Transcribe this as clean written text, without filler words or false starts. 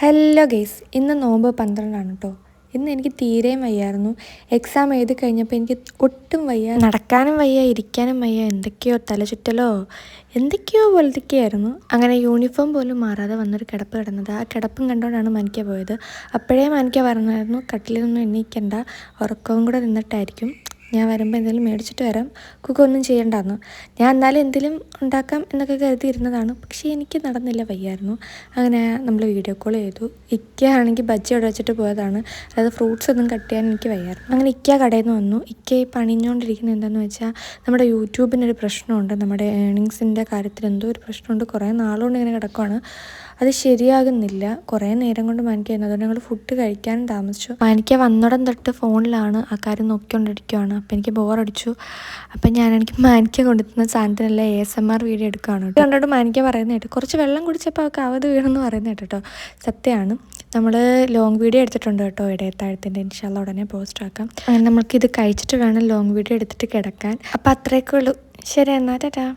Hello guys, ഇന്ന് നോമ്പ് 12 കേട്ടോ. ഇന്ന് എനിക്ക് തീരെയും വയ്യായിരുന്നു. എക്സാം എഴുതി കഴിഞ്ഞപ്പോൾ എനിക്ക് ഒട്ടും വയ്യ, നടക്കാനും വയ്യ, ഇരിക്കാനും വയ്യ, എന്തൊക്കെയോ തലചുറ്റലോ എന്തൊക്കെയോ പോലത്തൊക്കെയായിരുന്നു. അങ്ങനെ യൂണിഫോം പോലും മാറാതെ വന്നൊരു കിടപ്പ് കിടന്നത്. ആ കിടപ്പും കണ്ടുകൊണ്ടാണ് മാനിക്ക പോയത്. അപ്പോഴേ മാനിക്ക പറഞ്ഞായിരുന്നു കട്ടിലൊന്നും എണീക്കണ്ട, ഉറക്കവും കൂടെ നിന്നിട്ടായിരിക്കും ഞാൻ വരുമ്പോൾ എന്തെങ്കിലും മേടിച്ചിട്ട് വരാം, കുക്കൊന്നും ചെയ്യണ്ടായിരുന്നു. ഞാൻ എന്നാലും എന്തെങ്കിലും ഉണ്ടാക്കാം എന്നൊക്കെ കരുതിയിരുന്നതാണ്. പക്ഷേ എനിക്ക് നടന്നില്ല, വയ്യായിരുന്നു. അങ്ങനെ നമ്മൾ വീഡിയോ കോൾ ചെയ്തു. ഇക്ക ആണെങ്കിൽ ബജ്ജി അവിടെ വെച്ചിട്ട് പോയതാണ്, അതായത് ഫ്രൂട്ട്സ് ഒന്നും കട്ട് ചെയ്യാൻ എനിക്ക് വയ്യായിരുന്നു. അങ്ങനെ ഇക്ക കടയിൽ നിന്ന് വന്നു. ഇക്ക ഈ പണിഞ്ഞുകൊണ്ടിരിക്കുന്നത് എന്താണെന്ന് വെച്ചാൽ നമ്മുടെ യൂട്യൂബിനൊരു പ്രശ്നമുണ്ട്, നമ്മുടെ ഏണിങ്സിൻ്റെ കാര്യത്തിൽ എന്തോ ഒരു പ്രശ്നമുണ്ട്. കുറേ നാളുകൊണ്ട് ഇങ്ങനെ കിടക്കുവാണ്, അത് ശരിയാകുന്നില്ല. കുറേ നേരം കൊണ്ട് മാനിക്കായിരുന്നു. അതുകൊണ്ട് ഞങ്ങൾ ഫുഡ് കഴിക്കാനും താമസിച്ചു. മാനിക്ക വന്നിടം തൊട്ട് ഫോണിലാണ് ആ കാര്യം നോക്കിക്കൊണ്ടിരിക്കുകയാണ്. അപ്പോൾ എനിക്ക് ബോറടിച്ചു. അപ്പം ഞാനെനിക്ക് മാനിക്ക കൊണ്ടുവന്ന സാധനത്തിനെല്ലാം ASMR വീഡിയോ എടുക്കുകയാണ് കേട്ടോ. കണ്ടോട്ട് മാനിക്ക പറയുന്നത് കേട്ടോ, കുറച്ച് വെള്ളം കുടിച്ചപ്പോൾ അവൾക്ക് അവത് വീണെന്ന് പറയുന്നത് കേട്ടോ. സത്യമാണ്. നമ്മൾ ലോങ് വീഡിയോ എടുത്തിട്ടുണ്ട് കേട്ടോ, ഇടയത്താഴത്തിൻ്റെ. ഇൻഷാല്ലാ ഉടനെ പോസ്റ്റ് ആക്കാം. അങ്ങനെ നമ്മൾക്കിത് കഴിച്ചിട്ട് വേണം ലോങ് വീഡിയോ എടുത്തിട്ട് കിടക്കാൻ. അപ്പോൾ അത്രയൊക്കെ ഉള്ളൂ. ശരി, എന്നാൽ ടാറ്റാ.